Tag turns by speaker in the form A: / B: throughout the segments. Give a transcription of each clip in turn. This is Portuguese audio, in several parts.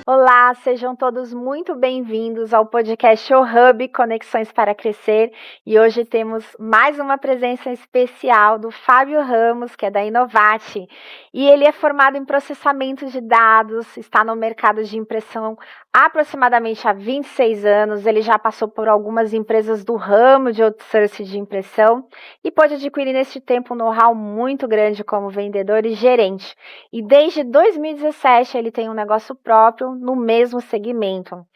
A: Olá, sejam todos muito bem-vindos ao podcast O Hub Conexões para Crescer. E hoje temos mais uma presença especial do Fábio Ramos, que é da Inovate. E ele é formado em processamento de dados, está no mercado de impressão aproximadamente há 26 anos. Ele já passou por algumas empresas do ramo de outsourcing de impressão e pôde adquirir neste tempo um know-how muito grande como vendedor e gerente. E desde 2017 ele tem um negócio próprio no mesmo segmento.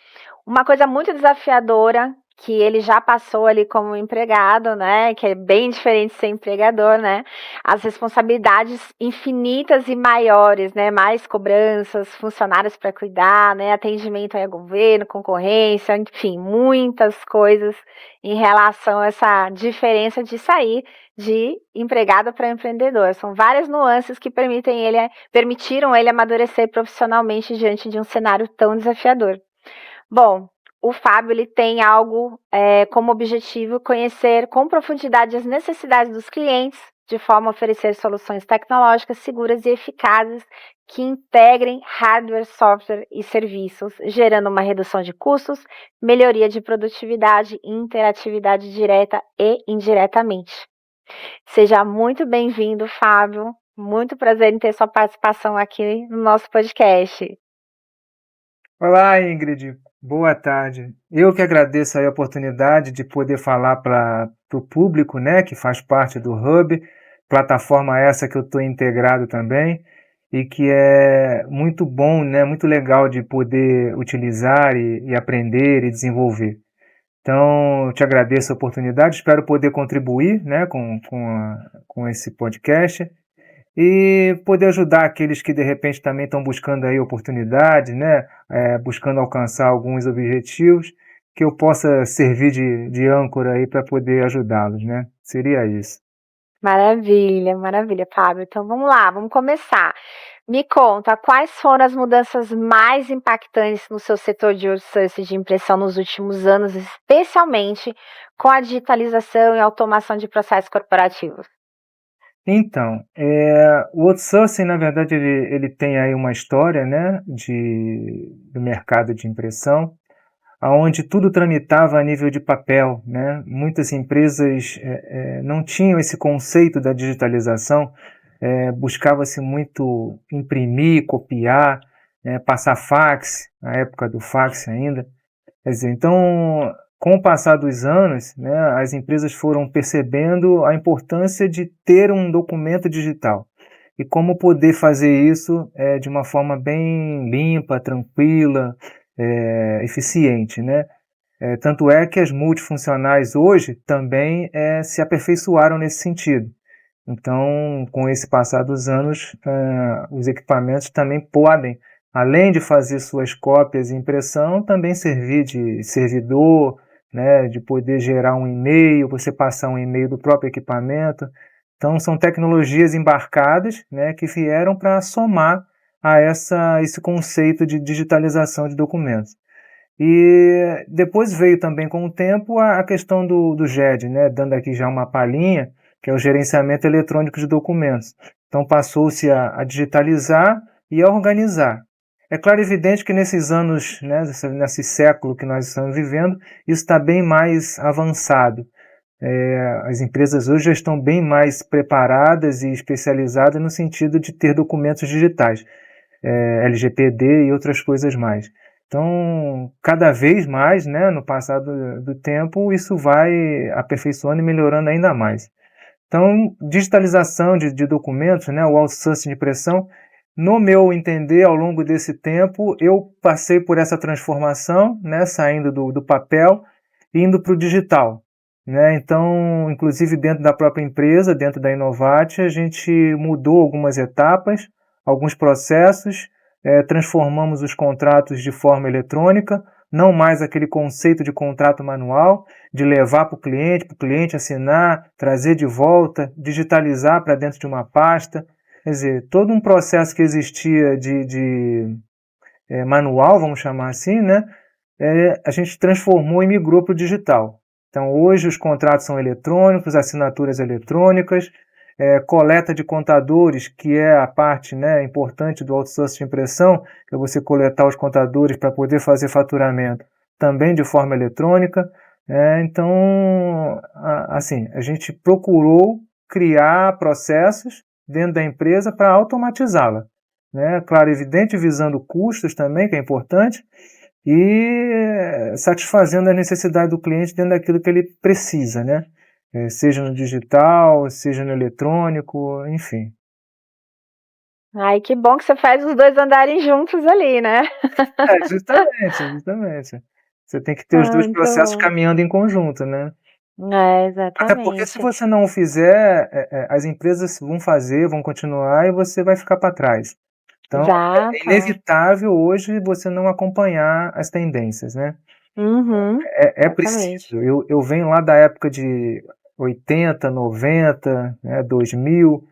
A: Uma coisa muito desafiadora que ele já passou ali como empregado, né, que é bem diferente de ser empregador, né, as responsabilidades infinitas e maiores, né, mais cobranças, funcionários para cuidar, né, atendimento ao governo, concorrência, enfim, muitas coisas em relação a essa diferença de sair de empregado para empreendedor. São várias nuances que permitiram ele amadurecer profissionalmente diante de um cenário tão desafiador. Bom, o Fábio ele tem algo como objetivo conhecer com profundidade as necessidades dos clientes, de forma a oferecer soluções tecnológicas seguras e eficazes que integrem hardware, software e serviços, gerando uma redução de custos, melhoria de produtividade e interatividade direta e indiretamente. Seja muito bem-vindo, Fábio. Muito prazer em ter sua participação aqui no nosso podcast.
B: Olá, Ingrid. Boa tarde. Eu que agradeço aí a oportunidade de poder falar para o público, né, que faz parte do Hub, plataforma essa que eu estou integrado também e que é muito bom, né, muito legal de poder utilizar e aprender e desenvolver. Então, eu te agradeço a oportunidade, espero poder contribuir, né, com esse podcast e poder ajudar aqueles que de repente também estão buscando aí oportunidades, né? Buscando alcançar alguns objetivos, que eu possa servir de âncora aí para poder ajudá-los, né? Seria isso.
A: Maravilha, maravilha, Fábio. Então vamos lá, vamos começar. Me conta, quais foram as mudanças mais impactantes no seu setor de outsourcing de impressão nos últimos anos, especialmente com a digitalização e automação de processos corporativos?
B: Então, o outsourcing, na verdade, ele tem aí uma história, né, do mercado de impressão, onde tudo tramitava a nível de papel, né? Muitas empresas não tinham esse conceito da digitalização, buscava-se muito imprimir, copiar, passar fax, na época do fax ainda. Quer dizer, então, com o passar dos anos, né, as empresas foram percebendo a importância de ter um documento digital e como poder fazer isso de uma forma bem limpa, tranquila, eficiente, né? Tanto é que as multifuncionais hoje também se aperfeiçoaram nesse sentido. Então, com esse passar dos anos, os equipamentos também podem, além de fazer suas cópias e impressão, também servir de servidor, né, de poder gerar um e-mail, você passar um e-mail do próprio equipamento. Então, são tecnologias embarcadas, né, que vieram para somar a esse conceito de digitalização de documentos. E depois veio também com o tempo a questão do GED, né, dando aqui já uma palhinha, que é o gerenciamento eletrônico de documentos. Então passou-se a digitalizar e a organizar. É claro e evidente que nesses anos, né, nesse século que nós estamos vivendo, isso está bem mais avançado. As empresas hoje já estão bem mais preparadas e especializadas no sentido de ter documentos digitais, LGPD e outras coisas mais. Então, cada vez mais, né, no passar do tempo, isso vai aperfeiçoando e melhorando ainda mais. Então, digitalização de documentos, né, o outsourcing de impressão, no meu entender, ao longo desse tempo, eu passei por essa transformação, né, saindo do papel e indo para o digital. Né? Então, inclusive dentro da própria empresa, dentro da Inovate, a gente mudou algumas etapas, alguns processos, transformamos os contratos de forma eletrônica, não mais aquele conceito de contrato manual, de levar para o cliente assinar, trazer de volta, digitalizar para dentro de uma pasta. Quer dizer, todo um processo que existia de manual, vamos chamar assim, né? A gente transformou e migrou para o digital. Então, hoje os contratos são eletrônicos, assinaturas eletrônicas, coleta de contadores, que é a parte, né, importante do outsourcing de impressão, que é você coletar os contadores para poder fazer faturamento também de forma eletrônica. Então, assim, a gente procurou criar processos dentro da empresa para automatizá-la, né? Claro, evidente, visando custos também, que é importante, e satisfazendo a necessidade do cliente dentro daquilo que ele precisa, né? Seja no digital, seja no eletrônico, enfim.
A: Ai, que bom que você faz os dois andarem juntos ali, né?
B: Justamente. Você tem que ter os dois
A: Muito
B: processos
A: bom.
B: caminhando em conjunto, né? Até porque se
A: Exatamente.
B: você não o fizer, as empresas vão fazer, vão continuar e você vai ficar para trás. Então, é
A: Exato.
B: inevitável hoje você não acompanhar as tendências, né?
A: Uhum,
B: É
A: exatamente.
B: preciso. Eu venho lá da época de 80, 90, né, 2000.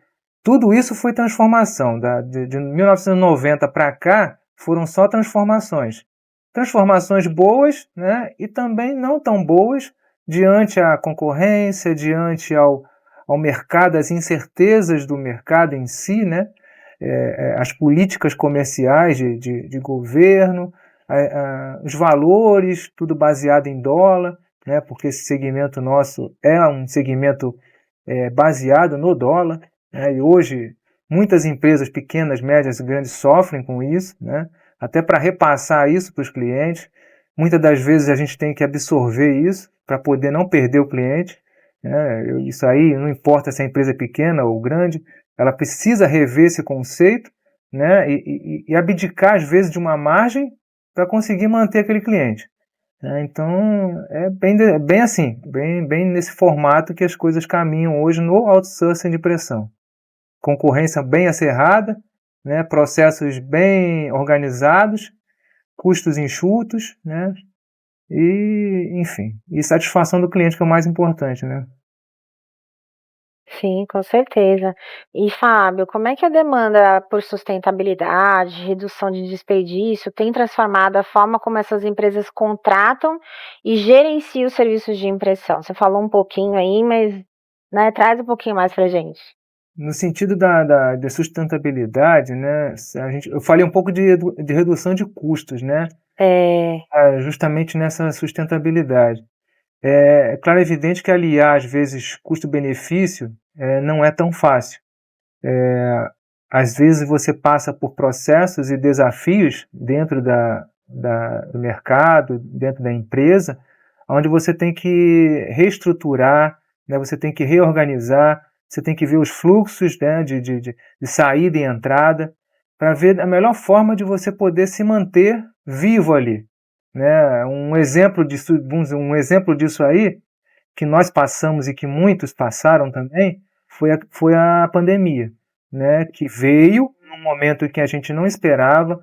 B: Tudo isso foi transformação. De 1990 para cá, foram só transformações. Transformações boas, né, e também não tão boas diante à concorrência, diante ao mercado, às incertezas do mercado em si, né? As políticas comerciais de governo, os valores, tudo baseado em dólar, né, porque esse segmento nosso é um segmento baseado no dólar, né, e hoje muitas empresas pequenas, médias e grandes sofrem com isso, né, até para repassar isso para os clientes. Muitas das vezes a gente tem que absorver isso para poder não perder o cliente. Né, isso aí não importa se a empresa é pequena ou grande, ela precisa rever esse conceito, né, e abdicar às vezes de uma margem para conseguir manter aquele cliente. Então, é bem assim, bem nesse formato que as coisas caminham hoje no outsourcing de pressão. Concorrência bem acerrada, né, processos bem organizados, custos enxutos, né, e, enfim, e satisfação do cliente, que é o mais importante, né?
A: Sim, com certeza. E Fábio, como é que a demanda por sustentabilidade, redução de desperdício tem transformado a forma como essas empresas contratam e gerenciam os serviços de impressão? Você falou um pouquinho aí, mas, né, traz um pouquinho mais pra gente.
B: No sentido da sustentabilidade, né, eu falei um pouco de redução de custos, né,
A: É,
B: justamente nessa sustentabilidade. É claro, é evidente que aliar, às vezes, custo-benefício não é tão fácil. Às vezes você passa por processos e desafios dentro do mercado, dentro da empresa, onde você tem que reestruturar, né, você tem que reorganizar, você tem que ver os fluxos, né, de saída e entrada, para ver a melhor forma de você poder se manter vivo ali. Né? Um exemplo disso aí, que nós passamos e que muitos passaram também, foi a pandemia, né? Que veio num momento em que a gente não esperava,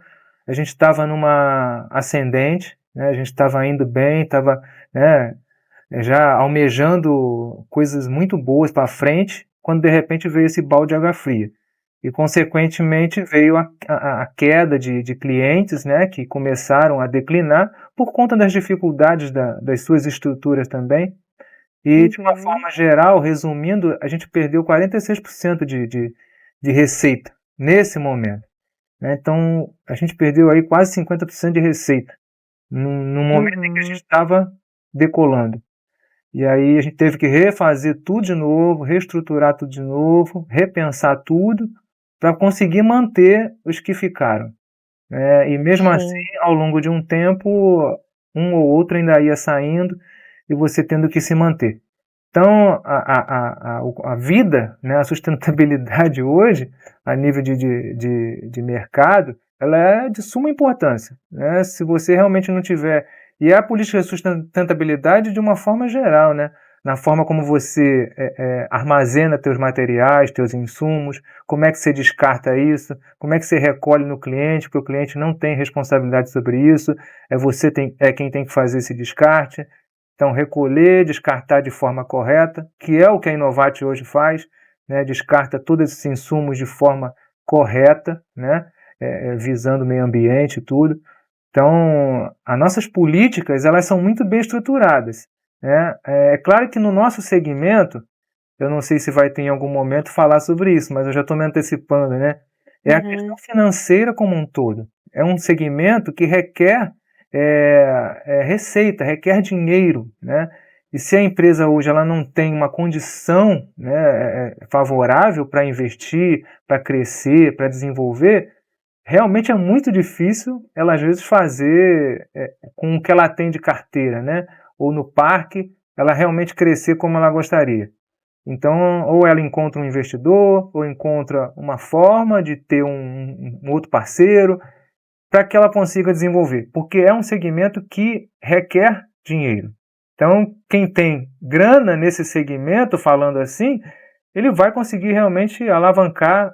B: a gente estava numa ascendente, né? A gente estava indo bem, estava, né, já almejando coisas muito boas para frente, quando de repente veio esse balde de água fria. E, consequentemente, veio a queda de clientes, né, que começaram a declinar por conta das dificuldades das suas estruturas também. E, de uma
A: uhum,
B: forma geral, resumindo, a gente perdeu 46% de receita nesse momento. Né? Então, a gente perdeu aí quase 50% de receita num momento em que a gente
A: uhum,
B: estava decolando. E aí a gente teve que refazer tudo de novo, reestruturar tudo de novo, repensar tudo para conseguir manter os que ficaram. E mesmo assim,
A: sim,
B: ao longo de um tempo, um ou outro ainda ia saindo e você tendo que se manter. Então, a vida, né, a sustentabilidade hoje, a nível de mercado, ela é de suma importância. Né? Se você realmente não tiver. E é a política de sustentabilidade de uma forma geral, né? Na forma como você armazena teus materiais, teus insumos, como é que você descarta isso, como é que você recolhe no cliente, porque o cliente não tem responsabilidade sobre isso, é quem tem que fazer esse descarte. Então, recolher, descartar de forma correta, que é o que a Inovate hoje faz, né? Descarta todos esses insumos de forma correta, né? Visando o meio ambiente e tudo. Então, as nossas políticas, elas são muito bem estruturadas. Né? É claro que no nosso segmento, eu não sei se vai ter em algum momento falar sobre isso, mas eu já estou me antecipando, né? É a questão financeira como um todo. É um segmento que requer receita, requer dinheiro, né? E se a empresa hoje ela não tem uma condição, né, favorável para investir, para crescer, para desenvolver, realmente é muito difícil ela às vezes fazer com o que ela tem de carteira, né? Ou no parque, ela realmente crescer como ela gostaria. Então, ou ela encontra um investidor, ou encontra uma forma de ter um outro parceiro para que ela consiga desenvolver, porque é um segmento que requer dinheiro. Então, quem tem grana nesse segmento, falando assim, ele vai conseguir realmente alavancar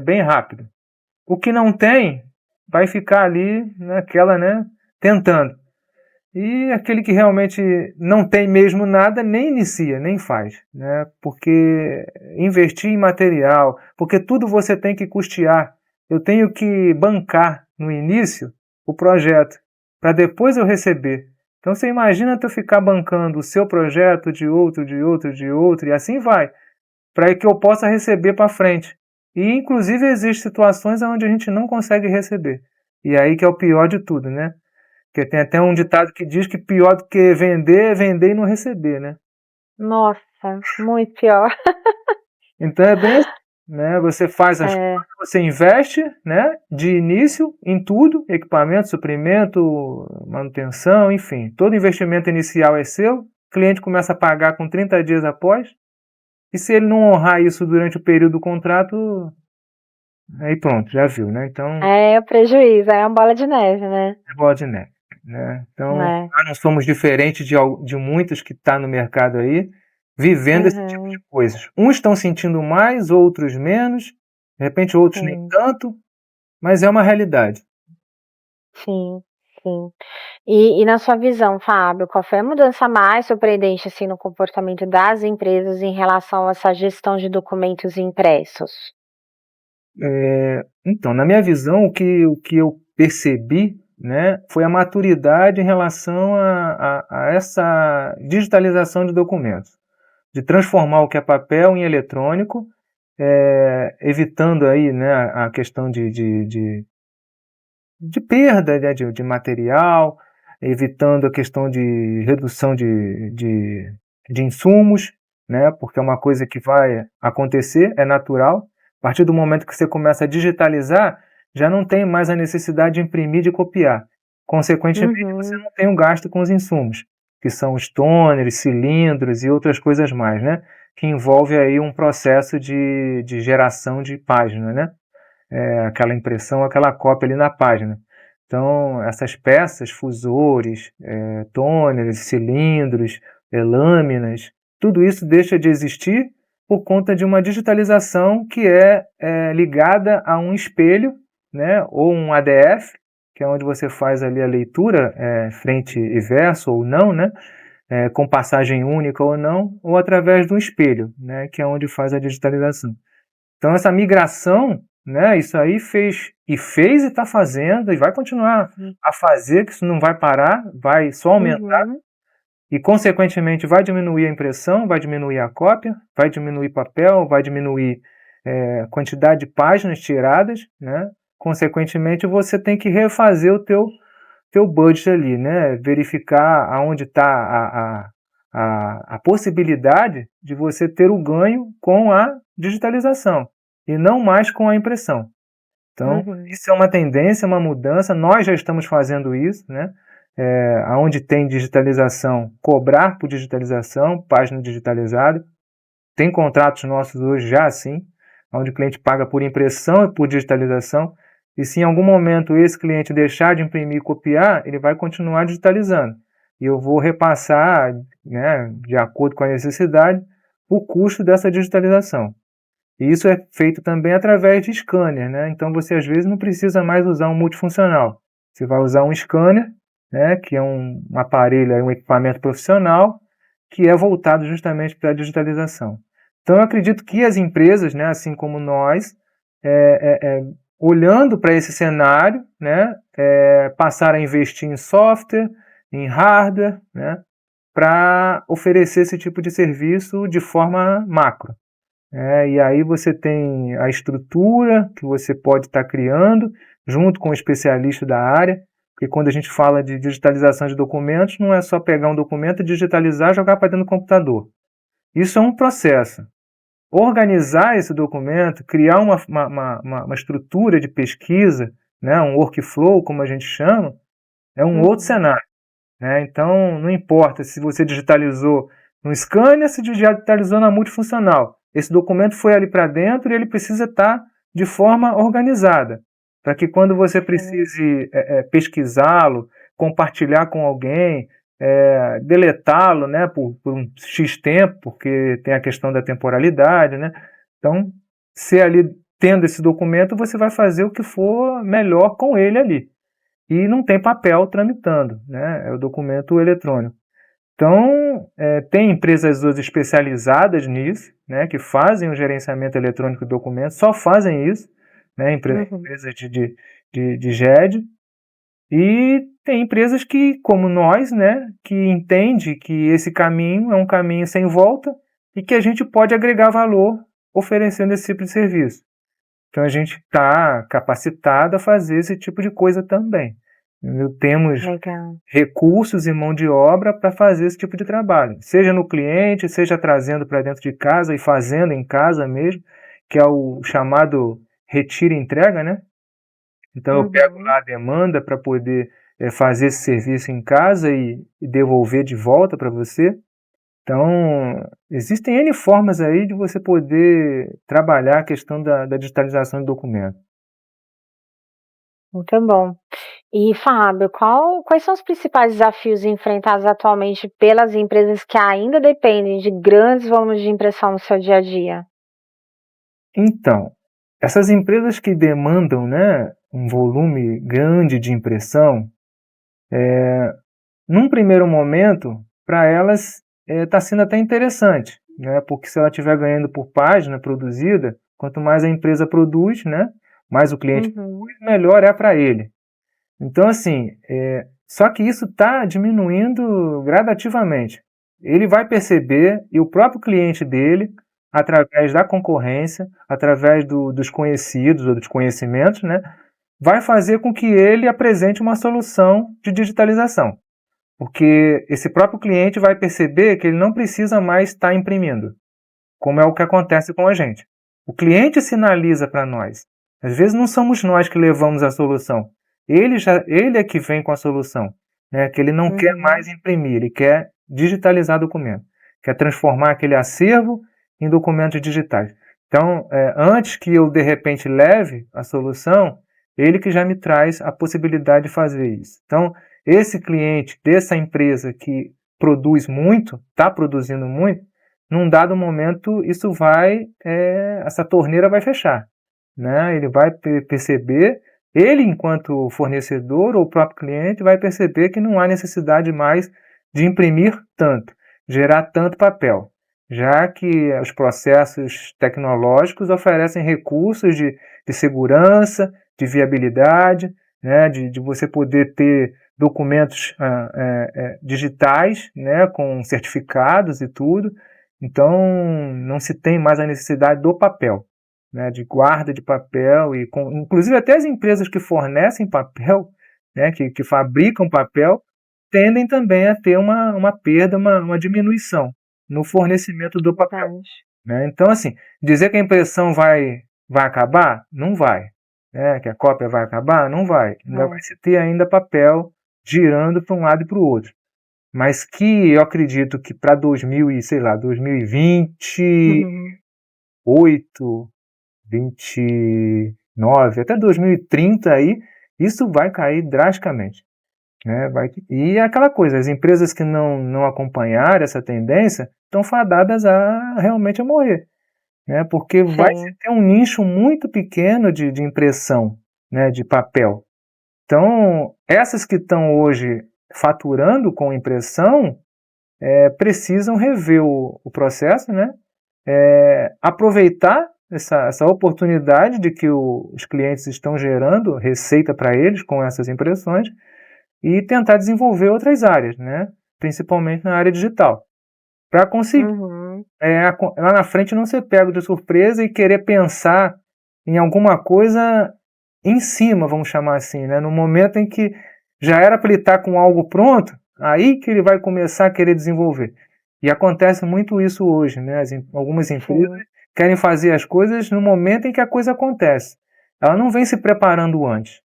B: bem rápido. O que não tem, vai ficar ali naquela, né, tentando. E aquele que realmente não tem mesmo nada, nem inicia, nem faz, né? Porque investir em material, porque tudo você tem que custear. Eu tenho que bancar no início o projeto, para depois eu receber. Então você imagina tu ficar bancando o seu projeto de outro, de outro, de outro, e assim vai, para que eu possa receber para frente. E inclusive existem situações onde a gente não consegue receber. E aí que é o pior de tudo, né? Porque tem até um ditado que diz que pior do que vender é vender e não receber, né?
A: Nossa, muito pior.
B: Então é bem assim, né? Você faz as coisas, você investe, né? De início em tudo, equipamento, suprimento, manutenção, enfim. Todo investimento inicial é seu, o cliente começa a pagar com 30 dias após, e se ele não honrar isso durante o período do contrato, aí pronto, já viu, né? Então,
A: É o prejuízo, é uma bola de neve, né?
B: é bola de neve, né? Então,
A: É.
B: nós não somos diferentes de muitos que estão no mercado aí, vivendo esse tipo de coisas. Uns estão sentindo mais, outros menos, de repente outros nem
A: Sim,
B: tanto, mas é uma realidade.
A: sim, sim. E na sua visão, Fábio, qual foi a mudança mais surpreendente assim no comportamento das empresas em relação a essa gestão de documentos impressos?
B: Então, na minha visão, o que eu percebi, né, foi a maturidade em relação a essa digitalização de documentos, de transformar o que é papel em eletrônico, evitando aí, né, a questão de perda, né, de material, evitando a questão de redução de insumos, né, porque é uma coisa que vai acontecer, é natural. A partir do momento que você começa a digitalizar, já não tem mais a necessidade de imprimir, de copiar. Consequentemente, você não tem um gasto com os insumos, que são os toners, cilindros e outras coisas mais, né, que envolve aí um processo de geração de página, né? Aquela impressão, aquela cópia ali na página. Então, essas peças, fusores, tôneres, cilindros, lâminas, tudo isso deixa de existir por conta de uma digitalização que é ligada a um espelho, né, ou um ADF, que é onde você faz ali a leitura frente e verso ou não, né, com passagem única ou não, ou através do espelho, né, que é onde faz a digitalização. Então essa migração, né, isso aí fez e está fazendo e vai continuar a fazer, que isso não vai parar, vai só aumentar e consequentemente vai diminuir a impressão, vai diminuir a cópia, vai diminuir papel, vai diminuir a quantidade de páginas tiradas, né? Consequentemente você tem que refazer o teu budget ali, né? Verificar aonde está a possibilidade de você ter o ganho com a digitalização e não mais com a impressão. Então, isso é uma tendência, uma mudança. Nós já estamos fazendo isso, né? Onde tem digitalização, cobrar por digitalização, página digitalizada. Tem contratos nossos hoje já assim, onde o cliente paga por impressão e por digitalização. E se em algum momento esse cliente deixar de imprimir e copiar, ele vai continuar digitalizando. E eu vou repassar, né, de acordo com a necessidade, o custo dessa digitalização. E isso é feito também através de scanner, né? Então você às vezes não precisa mais usar um multifuncional. Você vai usar um scanner, né, que é um aparelho, um equipamento profissional, que é voltado justamente para a digitalização. Então eu acredito que as empresas, né, assim como nós, olhando para esse cenário, né, passaram a investir em software, em hardware, né, para oferecer esse tipo de serviço de forma macro. E aí você tem a estrutura que você pode estar criando junto com o especialista da área, porque quando a gente fala de digitalização de documentos, não é só pegar um documento, digitalizar e jogar para dentro do computador. Isso é um processo. Organizar esse documento, criar uma estrutura de pesquisa, né, um workflow, como a gente chama, é um outro cenário. Né? Então, não importa se você digitalizou no scanner, se digitalizou na multifuncional. Esse documento foi ali para dentro e ele precisa estar de forma organizada, para que quando você precise pesquisá-lo, compartilhar com alguém, deletá-lo, né, por um X tempo, porque tem a questão da temporalidade, né? Então, se ali tendo esse documento, você vai fazer o que for melhor com ele ali. E não tem papel tramitando, né? É o documento eletrônico. Então, tem empresas hoje especializadas nisso, né, que fazem o gerenciamento eletrônico de documentos, só fazem isso, né, empresas de GED, e tem empresas que, como nós, né, que entende que esse caminho é um caminho sem volta e que a gente pode agregar valor oferecendo esse tipo de serviço. Então a gente está capacitado a fazer esse tipo de coisa também. Temos recursos e mão de obra para fazer esse tipo de trabalho, seja no cliente, seja trazendo para dentro de casa e fazendo em casa mesmo, que é o chamado retira e entrega, né? Então eu pego lá a demanda para poder fazer esse serviço em casa e devolver de volta para você. Então, existem N formas aí de você poder trabalhar a questão da digitalização de documentos.
A: Muito bom. E, Fábio, quais são os principais desafios enfrentados atualmente pelas empresas que ainda dependem de grandes volumes de impressão no seu dia a dia?
B: Então, essas empresas que demandam, né, um volume grande de impressão, num primeiro momento, para elas está sendo até interessante, né, porque se ela estiver ganhando por página produzida, quanto mais a empresa produz, né, mais o cliente produz, melhor é para ele. Então, assim, só que isso está diminuindo gradativamente. Ele vai perceber, e o próprio cliente dele, através da concorrência, através dos conhecidos ou dos conhecimentos, né, vai fazer com que ele apresente uma solução de digitalização. Porque esse próprio cliente vai perceber que ele não precisa mais estar imprimindo, como é o que acontece com a gente. O cliente sinaliza para nós. Às vezes não somos nós que levamos a solução. Ele é que vem com a solução, né? Que ele não quer mais imprimir, ele quer digitalizar documento, quer transformar aquele acervo em documentos digitais. Então, antes que eu de repente leve a solução, ele que já me traz a possibilidade de fazer isso. Então, esse cliente dessa empresa que produz muito, está produzindo muito, num dado momento isso essa torneira vai fechar, né? Ele vai perceber, ele enquanto fornecedor ou o próprio cliente vai perceber que não há necessidade mais de imprimir tanto, gerar tanto papel, já que os processos tecnológicos oferecem recursos de segurança, de viabilidade, né? De você poder ter documentos digitais, né? Com certificados e tudo. Então, não se tem mais a necessidade do papel, né, de guarda de papel, inclusive até as empresas que fornecem papel, né, que fabricam papel, tendem também a ter uma perda, uma diminuição no fornecimento do papel. Né? Então, assim, dizer que a impressão vai acabar? Não vai. Né? Que a cópia vai acabar? Não vai. Ainda vai se ter ainda papel girando para um lado e para o outro. Mas que eu acredito que para 2028, 29, até 2030 aí, isso vai cair drasticamente. Né? E é aquela coisa, as empresas que não acompanharem essa tendência estão fadadas realmente a morrer. Né? Porque vai ter um nicho muito pequeno de impressão, né? De papel. Então, essas que estão hoje faturando com impressão, precisam rever o processo, né? Aproveitar essa oportunidade de que os clientes estão gerando receita para eles com essas impressões e tentar desenvolver outras áreas, né? principalmente na área digital, para conseguir lá na frente não ser pego de surpresa e querer pensar em alguma coisa em cima, vamos chamar assim, né? No momento em que já era para ele estar com algo pronto, aí que ele vai começar a querer desenvolver. E acontece muito isso hoje, né? Algumas empresas querem fazer as coisas no momento em que a coisa acontece. Ela não vem se preparando antes.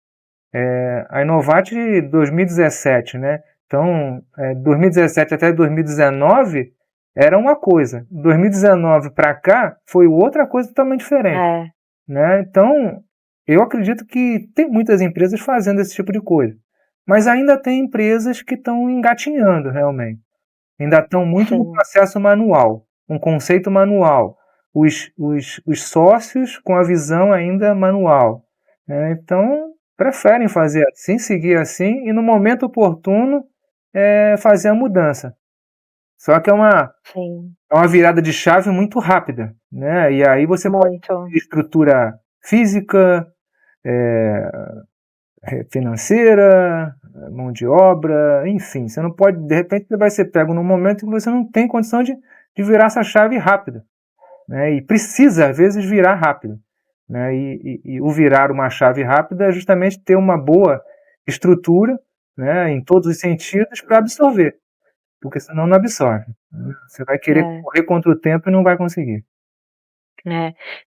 B: A Inovat 2017, né? Então, 2017 até 2019 era uma coisa. 2019 para cá foi outra coisa totalmente diferente. Né? Então, eu acredito que tem muitas empresas fazendo esse tipo de coisa. Mas ainda tem empresas que estão engatinhando realmente. Ainda estão muito no processo manual, um conceito manual. Os sócios com a visão ainda manual. Né? Então, preferem fazer assim, seguir assim, e no momento oportuno fazer a mudança. Só que é uma virada de chave muito rápida. Né? E aí você pode ter estrutura física, financeira, mão de obra, enfim, você não pode, de repente você vai ser pego num momento que você não tem condição de virar essa chave rápida, né? E precisa às vezes virar rápido, né? E o virar uma chave rápida é justamente ter uma boa estrutura, né, em todos os sentidos para absorver, porque senão não absorve, né? Você vai querer correr contra o tempo e não vai conseguir.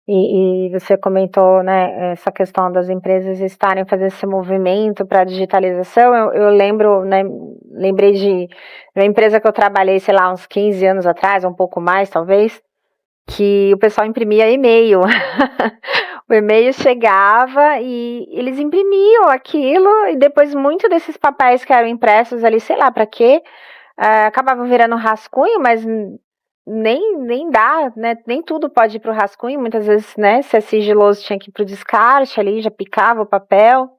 A: E você comentou, né, essa questão das empresas estarem fazendo esse movimento para a digitalização. Eu lembro, né, lembrei de uma empresa que eu trabalhei, sei lá, uns 15 anos atrás, um pouco mais talvez, que o pessoal imprimia e-mail. O e-mail chegava e eles imprimiam aquilo, e depois muito desses papéis que eram impressos ali, sei lá para quê, acabavam virando rascunho, mas nem dá, né? Nem tudo pode ir para o rascunho. Muitas vezes, né, se é sigiloso, tinha que ir para o descarte ali, já picava o papel.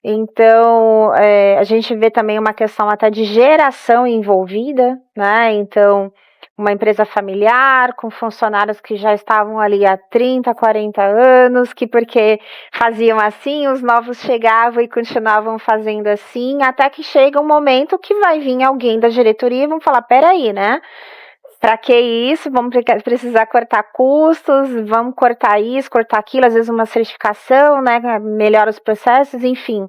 A: Então, a gente vê também uma questão até de geração envolvida, né? Então, uma empresa familiar com funcionários que já estavam ali há 30, 40 anos, que porque faziam assim, os novos chegavam e continuavam fazendo assim, até que chega um momento que vai vir alguém da diretoria e vão falar, peraí, né? Para que isso? Vamos precisar cortar custos, vamos cortar isso, cortar aquilo, às vezes uma certificação, né? Melhora os processos, enfim.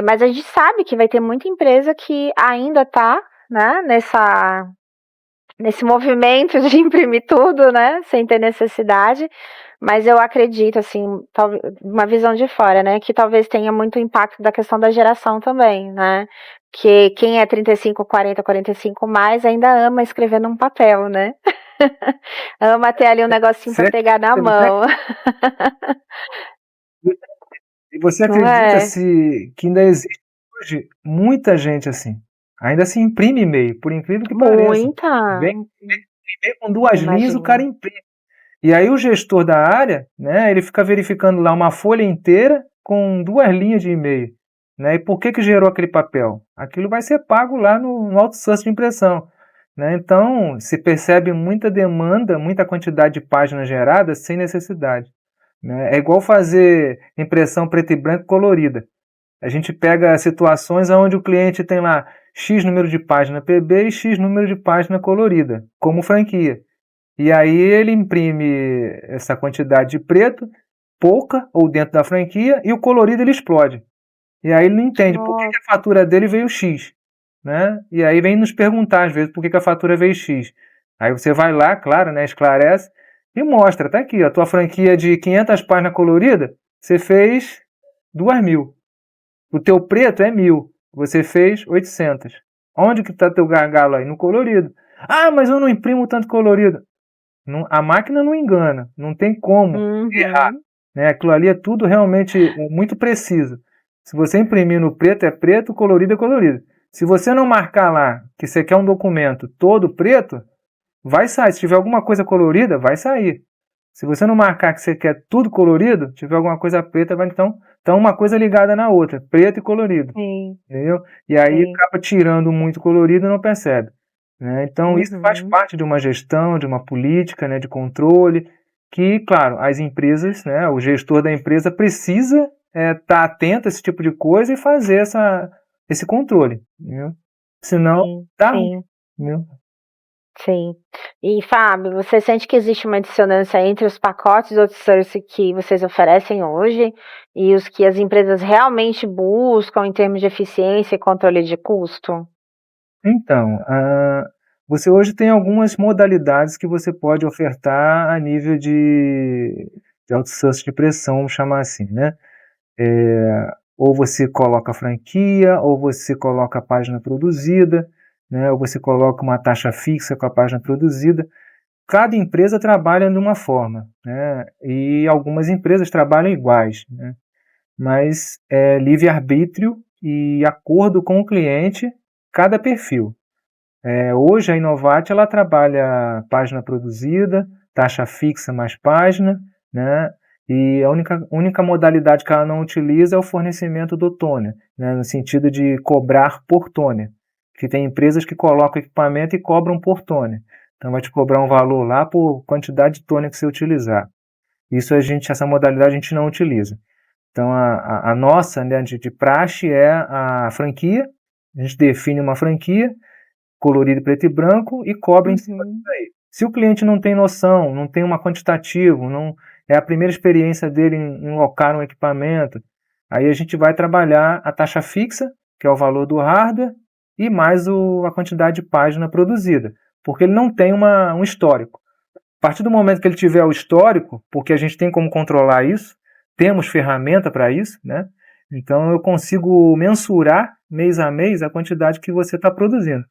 A: Mas a gente sabe que vai ter muita empresa que ainda está, né, nesse movimento de imprimir tudo, né, sem ter necessidade. Mas eu acredito, assim, uma visão de fora, né, que talvez tenha muito impacto da questão da geração também, né, que quem é 35, 40, 45 mais ainda ama escrever num papel, né, ama ter ali um negocinho para pegar na mão.
B: E você acredita que ainda existe hoje muita gente assim? Ainda se imprime e-mail, por incrível que pareça.
A: Muita.
B: Vem com 2 linhas, o cara imprime. E aí o gestor da área, né, ele fica verificando lá uma folha inteira com 2 linhas de e-mail. Né? E por que gerou aquele papel? Aquilo vai ser pago lá no outsourcing de impressão. Né? Então, se percebe muita demanda, muita quantidade de páginas geradas sem necessidade. Né? É igual fazer impressão preto e branco colorida. A gente pega situações onde o cliente tem lá X número de página PB e X número de página colorida, como franquia. E aí ele imprime essa quantidade de preto, pouca, ou dentro da franquia, e o colorido ele explode. E aí ele não entende por que a fatura dele veio X. Né? E aí vem nos perguntar, às vezes, por que a fatura veio X. Aí você vai lá, claro, né, esclarece, e mostra, tá aqui, a tua franquia de 500 páginas coloridas, você fez 2.000. O teu preto é 1.000, você fez 800. Onde que tá teu gargalo aí? No colorido. Ah, mas eu não imprimo tanto colorido. Não, a máquina não engana, não tem como errar. Né? Aquilo ali é tudo realmente muito preciso. Se você imprimir no preto, é preto, colorido é colorido. Se você não marcar lá que você quer um documento todo preto, vai sair. Se tiver alguma coisa colorida, vai sair. Se você não marcar que você quer tudo colorido, tiver alguma coisa preta, vai então uma coisa ligada na outra, preto e colorido. Entendeu? E aí acaba tirando muito colorido e não percebe. Né? Então isso faz parte de uma gestão, de uma política, né, de controle, que, claro, as empresas, né, o gestor da empresa precisa estar atento a esse tipo de coisa e fazer esse controle. Entendeu? senão
A: Sim,
B: dá ruim,
A: sim,
B: entendeu?
A: sim. E Fábio, você sente que existe uma dissonância entre os pacotes outsourcing que vocês oferecem hoje e os que as empresas realmente buscam em termos de eficiência e controle de custo?
B: Então, você hoje tem algumas modalidades que você pode ofertar a nível de outsourcing de pressão, vamos chamar assim, né? Ou você coloca franquia, ou você coloca a página produzida, né? Ou você coloca uma taxa fixa com a página produzida. Cada empresa trabalha de uma forma, né? E algumas empresas trabalham iguais, né? Mas é livre-arbítrio e acordo com o cliente, cada perfil. Hoje a Inovate ela trabalha página produzida, taxa fixa mais página, né? E a única modalidade que ela não utiliza é o fornecimento do toner, né? No sentido de cobrar por toner. Que tem empresas que colocam equipamento e cobram por toner. Então vai te cobrar um valor lá por quantidade de toner que você utilizar. Essa modalidade a gente não utiliza. Então a nossa, né, de praxe é a franquia. A gente define uma franquia colorido preto e branco e cobra em cima disso
A: Uhum,
B: aí. Se o cliente não tem noção, não tem uma quantitativo, não é a primeira experiência dele em locar um equipamento, aí a gente vai trabalhar a taxa fixa, que é o valor do hardware, e mais a quantidade de página produzida, porque ele não tem um histórico. A partir do momento que ele tiver o histórico, porque a gente tem como controlar isso, temos ferramenta para isso, né? Então eu consigo mensurar mês a mês a quantidade que você está produzindo.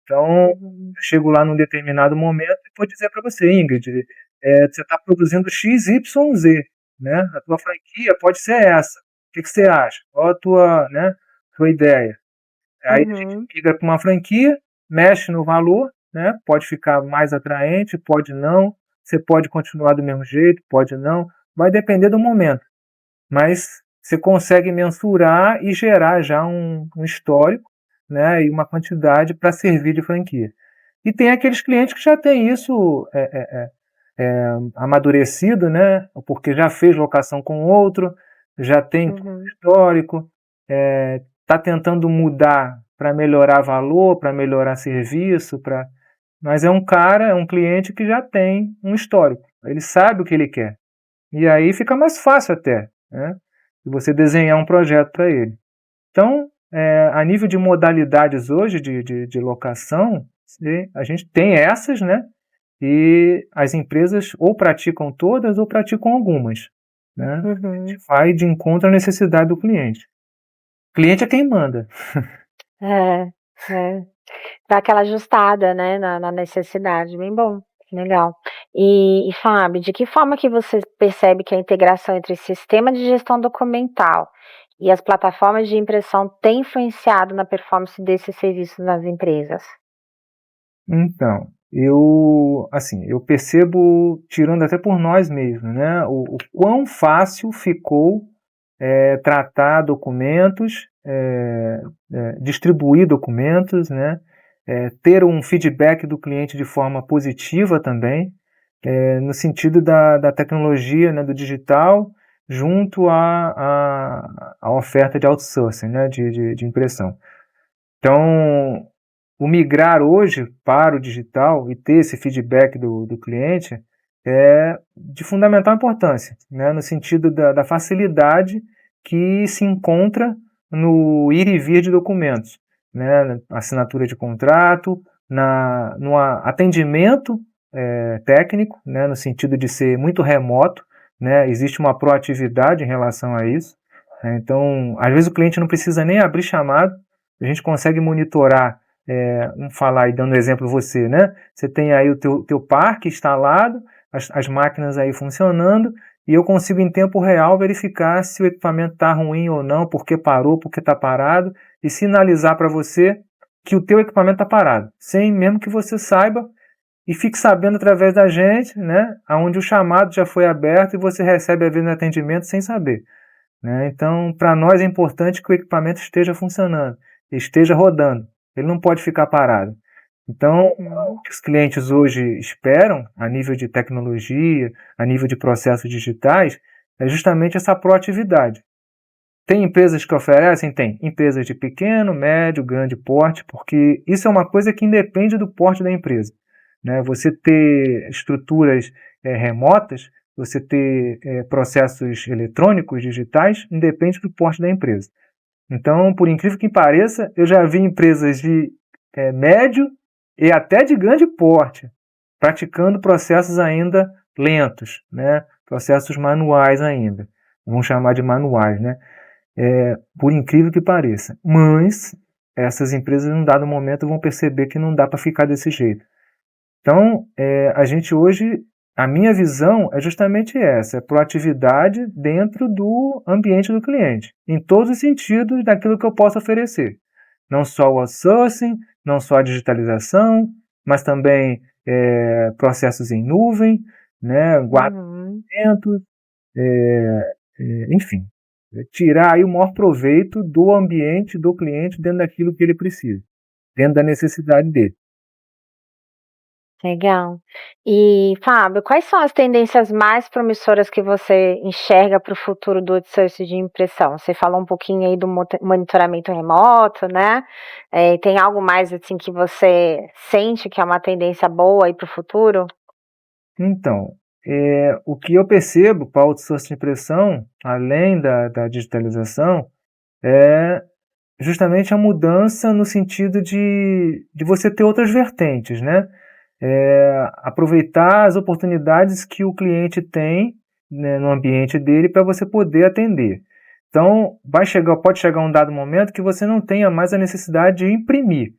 B: Então, eu
A: uhum,
B: chego lá num determinado momento e vou dizer para você, Ingrid, você está produzindo X, Y, Z, né? A tua franquia pode ser essa. O que você acha? Qual a tua, né, tua ideia? Aí a gente
A: uhum,
B: migra para uma franquia, mexe no valor, né? Pode ficar mais atraente, pode não. Você pode continuar do mesmo jeito, pode não. Vai depender do momento. Mas você consegue mensurar e gerar já um histórico, né, e uma quantidade para servir de franquia. E tem aqueles clientes que já têm isso amadurecido, né, porque já fez locação com outro, já tem todo o
A: uhum.
B: histórico, está tentando mudar para melhorar valor, para melhorar serviço, mas é um cliente que já tem um histórico, ele sabe o que ele quer. E aí fica mais fácil até, né? De você desenhar um projeto para ele. Então, a nível de modalidades hoje de locação, a gente tem essas, né? E as empresas ou praticam todas ou praticam algumas, né? A gente
A: Uhum.
B: vai de encontro à necessidade do cliente. O cliente é quem manda.
A: É, é. Dá aquela ajustada, né, na necessidade, bem bom, legal. E Fábio, de que forma que você percebe que a integração entre sistema de gestão documental e as plataformas de impressão tem influenciado na performance desses serviços nas empresas?
B: Então, eu percebo, tirando até por nós mesmos, né, o quão fácil ficou tratar documentos, distribuir documentos, né, ter um feedback do cliente de forma positiva também, no sentido da tecnologia, né, do digital, junto à oferta de outsourcing, né, de impressão. Então, o migrar hoje para o digital e ter esse feedback do cliente é de fundamental importância, né, no sentido da facilidade que se encontra no ir e vir de documentos, né, na assinatura de contrato, no atendimento técnico, né, no sentido de ser muito remoto, né, existe uma proatividade em relação a isso. Né, então, às vezes o cliente não precisa nem abrir chamado, a gente consegue monitorar, vamos falar aí dando exemplo você, né? Você tem aí o teu parque instalado, as máquinas aí funcionando, e eu consigo em tempo real verificar se o equipamento está ruim ou não, por que parou, por que está parado, e sinalizar para você que o teu equipamento está parado, sem mesmo que você saiba e fique sabendo através da gente, né? Onde o chamado já foi aberto e você recebe a vez no atendimento sem saber. Né? Então, para nós é importante que o equipamento esteja funcionando, esteja rodando. Ele não pode ficar parado. Então,
A: Uhum,
B: o que os clientes hoje esperam, a nível de tecnologia, a nível de processos digitais, é justamente essa proatividade. Tem empresas que oferecem? Tem. Empresas de pequeno, médio, grande porte, porque isso é uma coisa que independe do porte da empresa, né? Você ter estruturas remotas, você ter processos eletrônicos, digitais, independe do porte da empresa. Então, por incrível que pareça, eu já vi empresas de médio e até de grande porte praticando processos ainda lentos, né? Processos manuais ainda. Vamos chamar de manuais, né? Por incrível que pareça. Mas essas empresas, em um dado momento, vão perceber que não dá para ficar desse jeito. Então, a gente hoje, a minha visão é justamente essa, é proatividade dentro do ambiente do cliente, em todos os sentidos daquilo que eu posso oferecer. Não só o outsourcing, não só a digitalização, mas também processos em nuvem, né, guardamento, enfim, tirar aí o maior proveito do ambiente do cliente dentro daquilo que ele precisa, dentro da necessidade dele.
A: Legal. E, Fábio, quais são as tendências mais promissoras que você enxerga para o futuro do outsourcing de impressão? Você falou um pouquinho aí do monitoramento remoto, né? Tem algo mais assim que você sente que é uma tendência boa aí para o futuro?
B: Então, o que eu percebo para o outsourcing de impressão, além da digitalização, é justamente a mudança no sentido de você ter outras vertentes, né? Aproveitar as oportunidades que o cliente tem, né, no ambiente dele para você poder atender. Então, pode chegar um dado momento que você não tenha mais a necessidade de imprimir,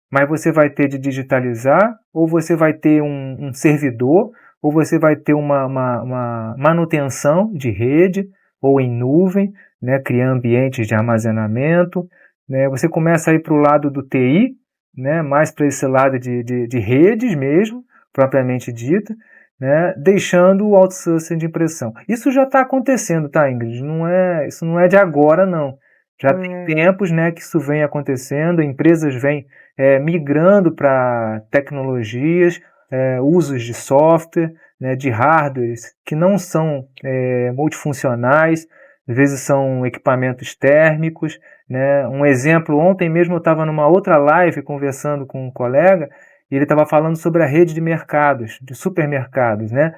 B: mas você vai ter de digitalizar, ou você vai ter um servidor, ou você vai ter uma manutenção de rede ou em nuvem, né, criar ambientes de armazenamento, né, você começa a ir para o lado do TI, né, mais para esse lado de redes mesmo, propriamente dita, né, deixando o outsourcing de impressão. Isso já está acontecendo, tá, Ingrid? Isso não é de agora, não. Já tem tempos, né, que isso vem acontecendo, empresas vêm migrando para tecnologias, usos de software, né, de hardwares que não são multifuncionais, às vezes são equipamentos térmicos, né? Um exemplo, ontem mesmo eu estava numa outra live conversando com um colega e ele estava falando sobre a rede de mercados, de supermercados, né?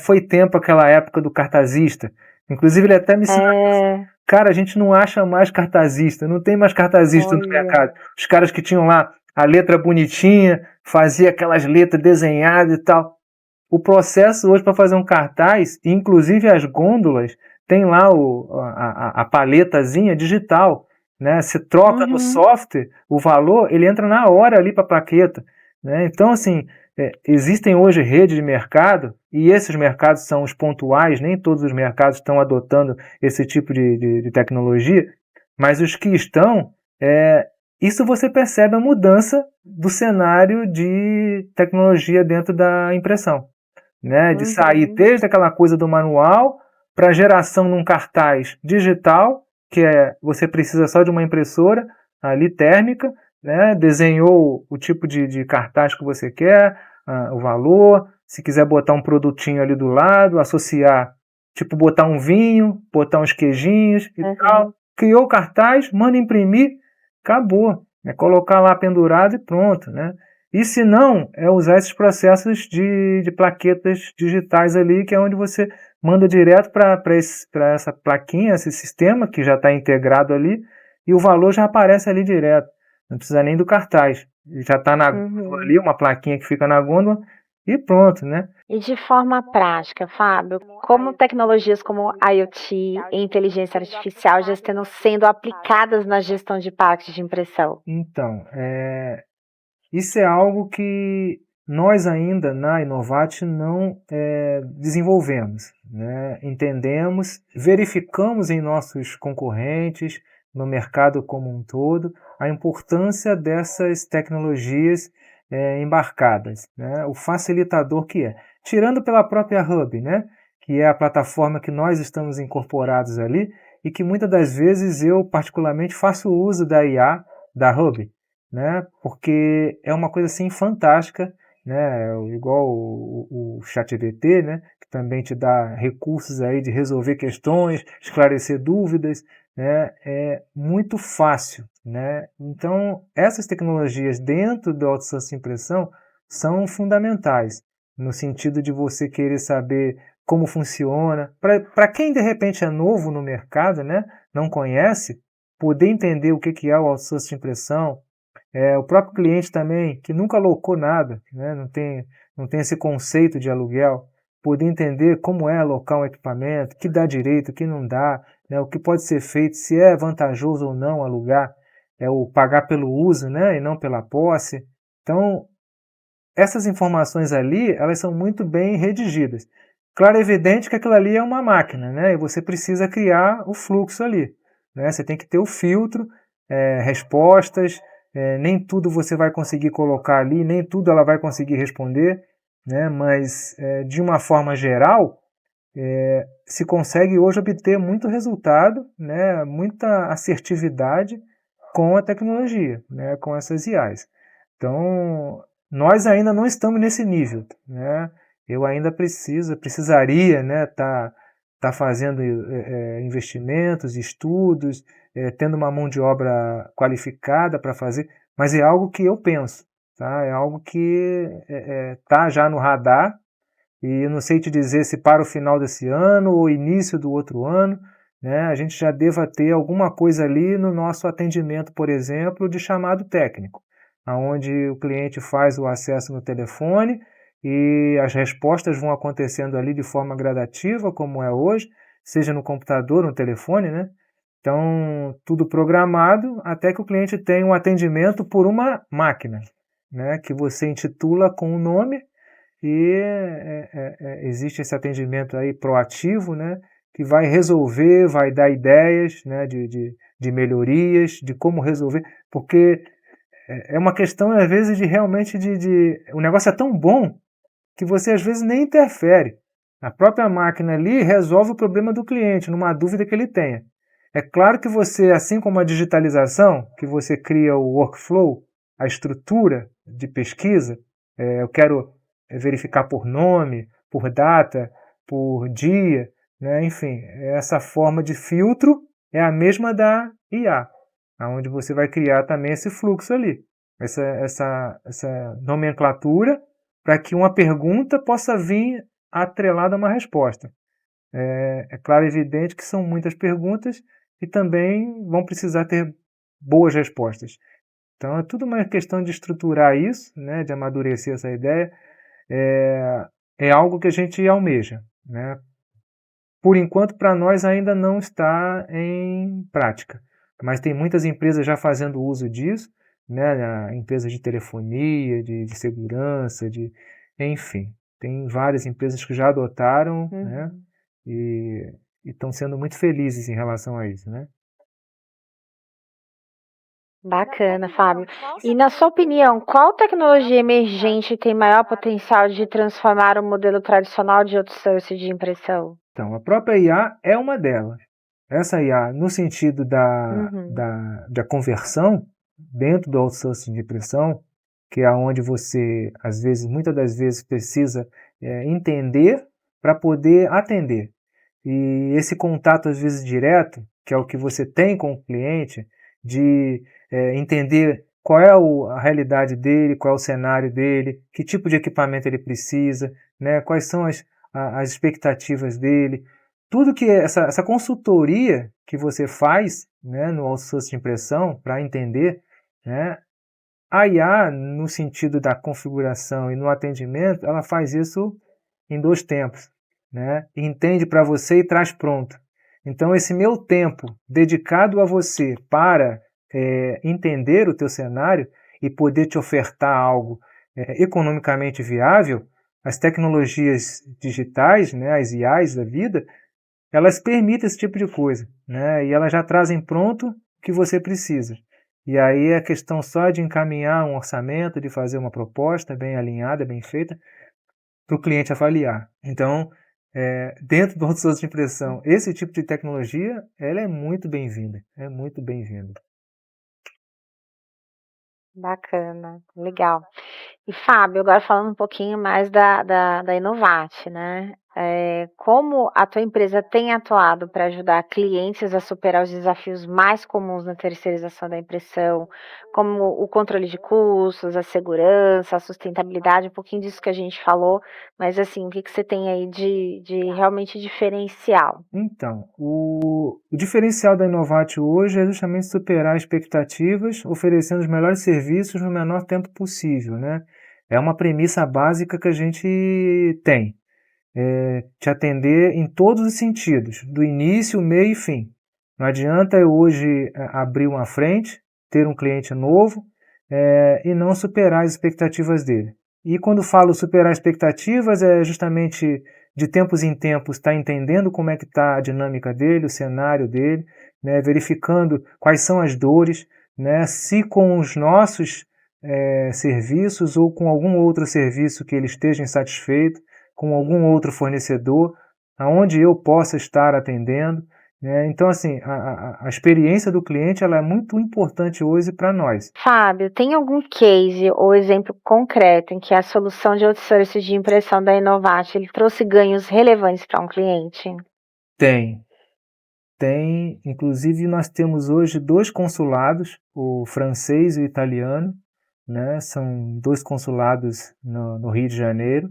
B: Foi tempo aquela época do cartazista. Inclusive ele até me ensinou, cara, a gente não acha mais cartazista, não tem mais cartazista no mercado. Os caras que tinham lá a letra bonitinha, fazia aquelas letras desenhadas e tal. O processo hoje para fazer um cartaz, inclusive as gôndolas, tem lá a paletazinha digital, né? Você troca no software o valor, ele entra na hora ali para a plaqueta, né? Então, assim, existem hoje redes de mercado, e esses mercados são os pontuais, nem todos os mercados estão adotando esse tipo de tecnologia, mas os que estão, isso você percebe a mudança do cenário de tecnologia dentro da impressão, né? De sair desde aquela coisa do manual para a geração num cartaz digital, que você precisa só de uma impressora ali térmica, né? Desenhou o tipo de cartaz que você quer, o valor, se quiser botar um produtinho ali do lado, associar, tipo botar um vinho, botar uns queijinhos e tal. Criou o cartaz, manda imprimir, acabou. É colocar lá pendurado e pronto, né? E se não, é usar esses processos de plaquetas digitais ali, que é onde você manda direto para essa plaquinha, esse sistema que já está integrado ali, e o valor já aparece ali direto. Não precisa nem do cartaz. Já está na gôndola ali, uma plaquinha que fica na gôndola, e pronto, né?
A: E de forma prática, Fábio, como tecnologias como IoT e inteligência artificial já estão sendo aplicadas na gestão de parques de impressão?
B: Então, isso é algo que nós ainda na Inovat não desenvolvemos, né? Entendemos, verificamos em nossos concorrentes, no mercado como um todo, a importância dessas tecnologias embarcadas, né? O facilitador que é. Tirando pela própria Hub, né? Que é a plataforma que nós estamos incorporados ali e que muitas das vezes eu particularmente faço uso da IA, da Hub, né? Porque é uma coisa assim fantástica, né? Igual o ChatGPT, né? que também te dá recursos aí de resolver questões, esclarecer dúvidas, né? É muito fácil, né? Então, essas tecnologias dentro do outsourcing de impressão são fundamentais, no sentido de você querer saber como funciona. Para quem, de repente, é novo no mercado, né? Não conhece, poder entender o que é o outsourcing de impressão, o próprio cliente também, que nunca alocou nada, né? Não tem esse conceito de aluguel, poder entender como é alocar um equipamento, o que dá direito, o que não dá, né? O que pode ser feito, se é vantajoso ou não alugar, o pagar pelo uso, né? E não pela posse. Então, essas informações ali, elas são muito bem redigidas. Claro, é evidente que aquilo ali é uma máquina, né? E você precisa criar o fluxo ali, né? Você tem que ter o filtro, respostas, nem tudo você vai conseguir colocar ali, nem tudo ela vai conseguir responder, né? Mas, de uma forma geral, se consegue hoje obter muito resultado, né? Muita assertividade com a tecnologia, né? Com essas IAs. Então, nós ainda não estamos nesse nível, né? Eu ainda precisaria, né, tá fazendo investimentos, estudos, tendo uma mão de obra qualificada para fazer, mas é algo que eu penso, tá? É algo que tá já no radar, e eu não sei te dizer se para o final desse ano ou início do outro ano, né, a gente já deva ter alguma coisa ali no nosso atendimento, por exemplo, de chamado técnico, onde o cliente faz o acesso no telefone e as respostas vão acontecendo ali de forma gradativa, como é hoje, seja no computador, no telefone, né? Então, tudo programado até que o cliente tenha um atendimento por uma máquina, né, que você intitula com o nome, e existe esse atendimento aí proativo, né, que vai resolver, vai dar ideias, né, de melhorias, de como resolver, porque é uma questão, às vezes, de realmente o negócio é tão bom que você, às vezes, nem interfere. A própria máquina ali resolve o problema do cliente, numa dúvida que ele tenha. É claro que você, assim como a digitalização, que você cria o workflow, a estrutura de pesquisa, eu quero verificar por nome, por data, por dia, né? Enfim, essa forma de filtro é a mesma da IA, onde você vai criar também esse fluxo ali, essa nomenclatura, para que uma pergunta possa vir atrelada a uma resposta. É claro e evidente que são muitas perguntas e também vão precisar ter boas respostas. Então é tudo uma questão de estruturar isso, né, de amadurecer essa ideia. É algo que a gente almeja, né? Por enquanto, para nós ainda não está em prática, mas tem muitas empresas já fazendo uso disso, né? Empresas de telefonia, de segurança, enfim, tem várias empresas que já adotaram, né? E estão sendo muito felizes em relação a isso, né?
A: Bacana, Fábio. E na sua opinião, qual tecnologia emergente tem maior potencial de transformar o modelo tradicional de outsourcing de impressão?
B: Então, a própria IA é uma delas. Essa IA, no sentido da conversão dentro do outsourcing de impressão, que é onde você, às vezes, muitas das vezes, precisa entender para poder atender. E esse contato, às vezes, direto, que é o que você tem com o cliente, de entender qual é a realidade dele, qual é o cenário dele, que tipo de equipamento ele precisa, né, quais são as expectativas dele. Tudo que essa consultoria que você faz, né, no outsourcing de impressão, para entender, né, a IA, no sentido da configuração e no atendimento, ela faz isso em 2 tempos, né? Entende para você e traz pronto. Então, esse meu tempo dedicado a você para entender o teu cenário e poder te ofertar algo economicamente viável, as tecnologias digitais, né, as IAs da vida, elas permitem esse tipo de coisa, né? E elas já trazem pronto o que você precisa. E aí é questão só de encaminhar um orçamento, de fazer uma proposta bem alinhada, bem feita, para o cliente avaliar. Então, dentro do outsourcing de impressão, esse tipo de tecnologia, ela é muito bem-vinda, é muito bem-vinda.
A: Bacana, legal. E Fábio, agora falando um pouquinho mais da Inovate, né? como a tua empresa tem atuado para ajudar clientes a superar os desafios mais comuns na terceirização da impressão, como o controle de custos, a segurança, a sustentabilidade, um pouquinho disso que a gente falou, mas assim, o que você tem aí de realmente diferencial?
B: Então, o diferencial da Inovate hoje é justamente superar expectativas, oferecendo os melhores serviços no menor tempo possível, né? É uma premissa básica que a gente tem. Te atender em todos os sentidos, do início, meio e fim. Não adianta eu hoje abrir uma frente, ter um cliente novo e não superar as expectativas dele. E quando falo superar expectativas, é justamente de tempos em tempos estar entendendo como é que está a dinâmica dele, o cenário dele, né, verificando quais são as dores, né, se com os nossos serviços ou com algum outro serviço que ele esteja insatisfeito, com algum outro fornecedor, aonde eu possa estar atendendo, né? Então, assim, a experiência do cliente ela é muito importante hoje para nós.
A: Fábio, tem algum case ou exemplo concreto em que a solução de outsourcing de impressão da Inovate ele trouxe ganhos relevantes para um cliente?
B: Tem. Inclusive nós temos hoje 2 consulados, o francês e o italiano, né? São 2 consulados no Rio de Janeiro,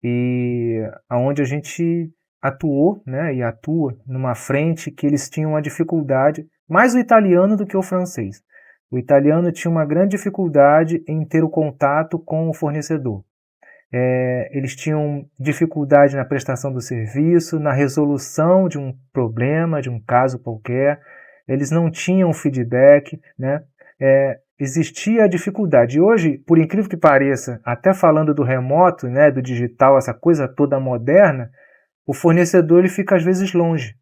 B: e aonde a gente atuou, né, e atua numa frente que eles tinham uma dificuldade, mais o italiano do que o francês. O italiano tinha uma grande dificuldade em ter o contato com o fornecedor. Eles tinham dificuldade na prestação do serviço, na resolução de um problema, de um caso qualquer. Eles não tinham feedback, né? Existia a dificuldade. E hoje, por incrível que pareça, até falando do remoto, né, do digital, essa coisa toda moderna, o fornecedor ele fica às vezes longe.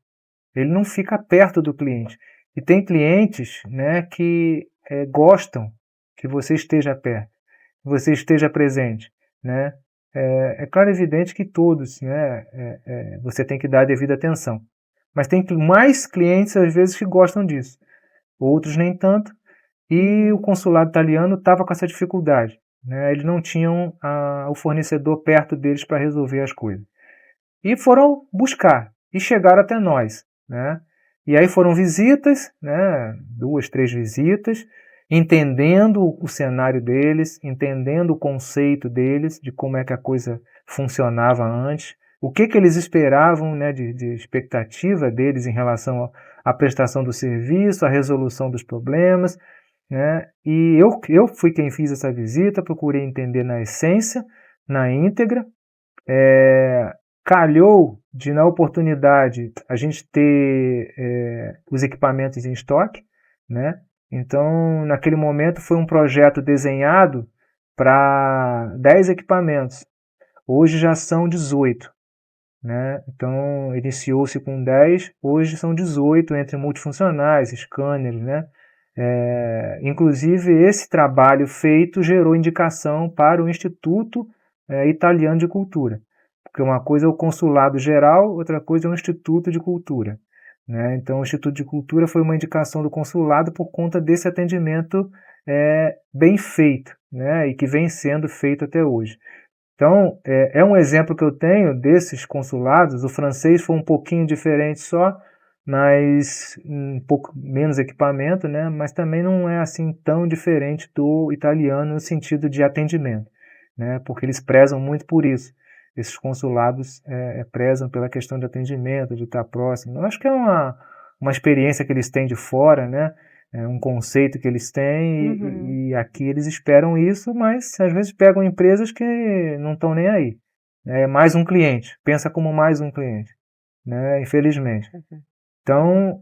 B: Ele não fica perto do cliente. E tem clientes, né, que gostam que você esteja perto, que você esteja presente, né? É claro e evidente que todos, né, você tem que dar a devida atenção. Mas tem mais clientes, às vezes, que gostam disso. Outros nem tanto. E o consulado italiano estava com essa dificuldade, né? Eles não tinham o fornecedor perto deles para resolver as coisas. E foram buscar, e chegaram até nós, né? E aí foram visitas, né? 2, 3 visitas, entendendo o cenário deles, entendendo o conceito deles, de como é que a coisa funcionava antes, o que eles esperavam, né, de expectativa deles em relação à prestação do serviço, à resolução dos problemas, né? E eu fui quem fiz essa visita, procurei entender na essência, na íntegra. Calhou de, na oportunidade, a gente ter os equipamentos em estoque, né? Então, naquele momento, foi um projeto desenhado para 10 equipamentos. Hoje já são 18. Né? Então, iniciou-se com 10, hoje são 18, entre multifuncionais, scanners, né? Inclusive, esse trabalho feito gerou indicação para o Instituto Italiano de Cultura. Porque uma coisa é o consulado geral, outra coisa é o Instituto de Cultura. Né? Então, o Instituto de Cultura foi uma indicação do consulado por conta desse atendimento bem feito, né? E que vem sendo feito até hoje. Então, é um exemplo que eu tenho desses consulados. O francês foi um pouquinho diferente só, mas um pouco menos equipamento, né? Mas também não é assim tão diferente do italiano no sentido de atendimento, né? Porque eles prezam muito por isso. Esses consulados prezam pela questão de atendimento, de estar próximo. Eu acho que é uma experiência que eles têm de fora, né? É um conceito que eles têm e aqui eles esperam isso, mas às vezes pegam empresas que não estão nem aí. É mais um cliente, pensa como mais um cliente, né? Infelizmente. Então,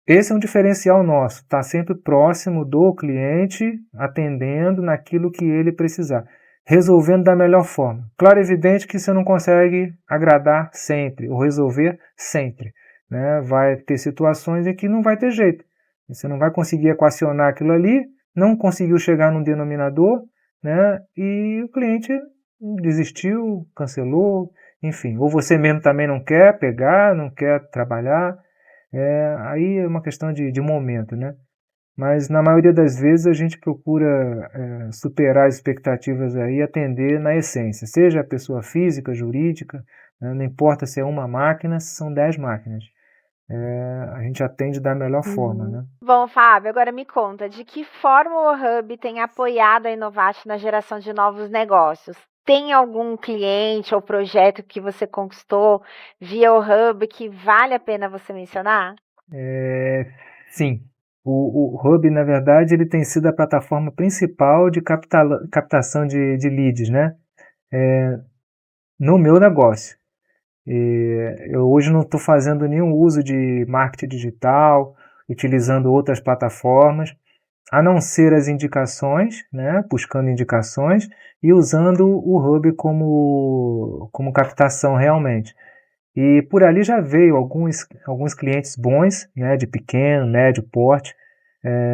B: esse é um diferencial nosso, estar sempre próximo do cliente, atendendo naquilo que ele precisar, resolvendo da melhor forma. Claro e evidente que você não consegue agradar sempre, ou resolver sempre, né? Vai ter situações em que não vai ter jeito. Você não vai conseguir equacionar aquilo ali, não conseguiu chegar num denominador, né? E o cliente desistiu, cancelou, enfim. Ou você mesmo também não quer pegar, não quer trabalhar. Aí é uma questão de momento, né? Mas na maioria das vezes a gente procura superar as expectativas aí e atender na essência, seja a pessoa física, jurídica, né? Não importa se é uma máquina, se são 10 máquinas. A gente atende da melhor forma, né?
A: Bom, Fábio, agora me conta, de que forma o Hub tem apoiado a Innovate na geração de novos negócios? Tem algum cliente ou projeto que você conquistou via o Hub que vale a pena você mencionar?
B: Sim. O Hub, na verdade, ele tem sido a plataforma principal de captação de leads, né? No meu negócio. Eu hoje não estou fazendo nenhum uso de marketing digital, utilizando outras plataformas, a não ser as indicações, né? Buscando indicações e usando o Hub como captação realmente. E por ali já veio alguns clientes bons, né? De pequeno, médio porte.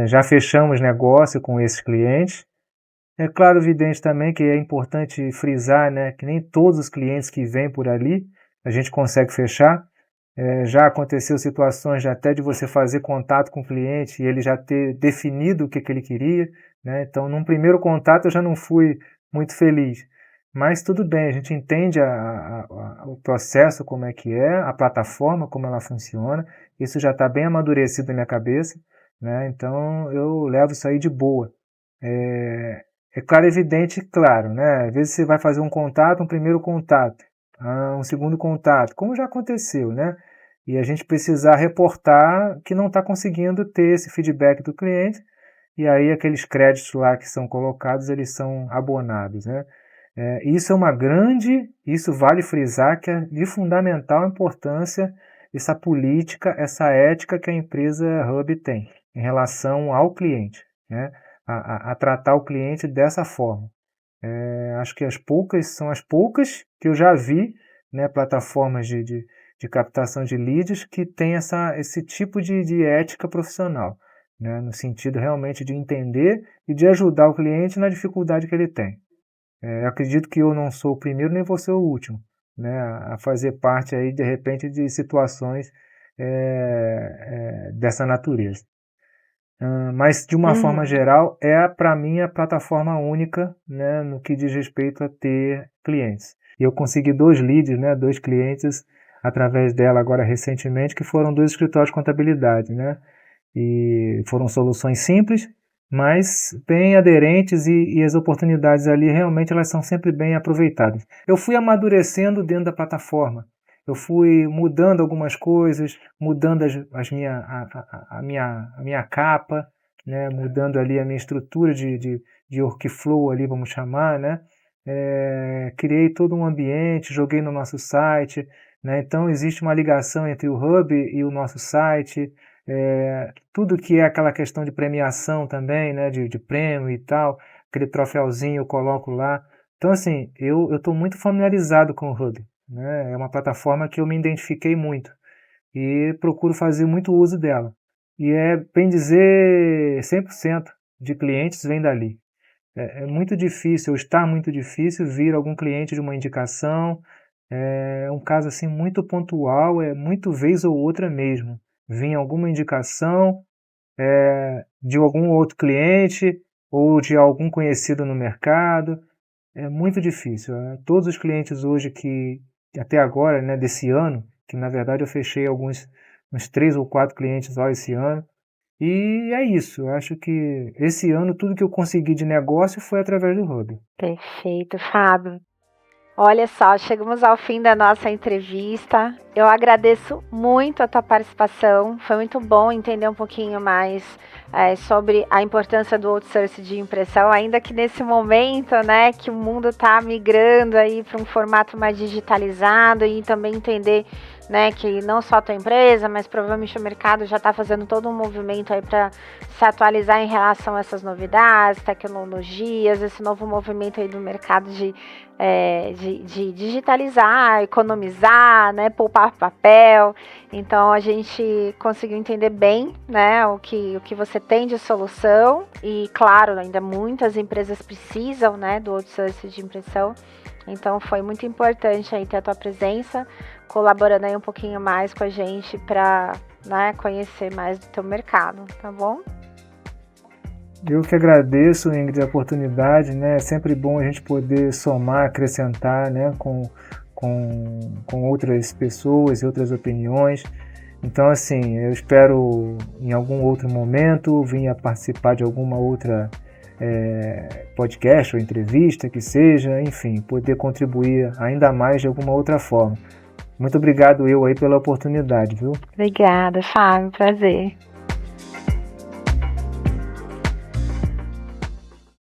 B: Já fechamos negócio com esses clientes. É claro, evidente também que é importante frisar, né, que nem todos os clientes que vêm por ali a gente consegue fechar. Já aconteceu situações até de você fazer contato com o cliente e ele já ter definido o que ele queria, né? Então, num primeiro contato eu já não fui muito feliz. Mas tudo bem, a gente entende o processo, como é que é, a plataforma, como ela funciona. Isso já está bem amadurecido na minha cabeça, né? Então, eu levo isso aí de boa. É claro, evidente, claro, né? Às vezes você vai fazer um contato, um primeiro contato, um segundo contato, como já aconteceu, né? E a gente precisar reportar que não está conseguindo ter esse feedback do cliente, e aí aqueles créditos lá que são colocados, eles são abonados, né? Isso vale frisar que é de fundamental importância essa política, essa ética que a empresa Hub tem em relação ao cliente, né? A tratar o cliente dessa forma. Acho que são as poucas que eu já vi, né, plataformas de captação de leads que tem esse tipo de ética profissional, né, no sentido realmente de entender e de ajudar o cliente na dificuldade que ele tem. Eu acredito que eu não sou o primeiro nem vou ser o último, né, a fazer parte aí, de repente, de situações dessa natureza. Mas, de uma forma geral, para mim, a plataforma única, né, no que diz respeito a ter clientes. E eu consegui 2 leads, né, 2 clientes, através dela agora recentemente, que foram 2 escritórios de contabilidade, né? E foram soluções simples, mas bem aderentes e as oportunidades ali realmente elas são sempre bem aproveitadas. Eu fui amadurecendo dentro da plataforma. Eu fui mudando algumas coisas, mudando a minha capa, né? Mudando ali a minha estrutura de workflow ali, vamos chamar, né? Criei todo um ambiente, joguei no nosso site, né? Então existe uma ligação entre o Hub e o nosso site, tudo que é aquela questão de premiação também, né? De prêmio e tal, aquele troféuzinho eu coloco lá. Então assim, eu estou muito familiarizado com o Hub, né? É uma plataforma que eu me identifiquei muito e procuro fazer muito uso dela. E bem dizer, 100% de clientes vem dali. É muito difícil, ou está muito difícil, vir algum cliente de uma indicação. É um caso assim muito pontual, muito vez ou outra mesmo. Vinha alguma indicação de algum outro cliente ou de algum conhecido no mercado. É muito difícil. Todos os clientes hoje que, até agora, né, desse ano, que na verdade eu fechei uns 3 ou 4 clientes só esse ano, e é isso. Eu acho que esse ano tudo que eu consegui de negócio foi através do Hub.
A: Perfeito, Fábio. Olha só, chegamos ao fim da nossa entrevista. Eu agradeço muito a tua participação. Foi muito bom entender um pouquinho mais sobre a importância do outsourcing de impressão, ainda que nesse momento, né, que o mundo está migrando aí para um formato mais digitalizado e também entender, né, que não só a tua empresa, mas provavelmente o mercado já está fazendo todo um movimento aí para se atualizar em relação a essas novidades, tecnologias, esse novo movimento aí do mercado de digitalizar, economizar, né, poupar papel. Então a gente conseguiu entender bem, né, o que você tem de solução e, claro, ainda muitas empresas precisam, né, do outsourcing de impressão. Então foi muito importante aí ter a tua presença, colaborando aí um pouquinho mais com a gente para, né, conhecer mais do teu mercado, tá bom?
B: Eu que agradeço, Ingrid, a oportunidade, né? É sempre bom a gente poder somar, acrescentar, né, com com outras pessoas e outras opiniões. Então, assim, eu espero em algum outro momento vir a participar de alguma outra podcast ou entrevista que seja, enfim, poder contribuir ainda mais de alguma outra forma. Muito obrigado aí pela oportunidade, viu?
A: Obrigada, Fábio, prazer.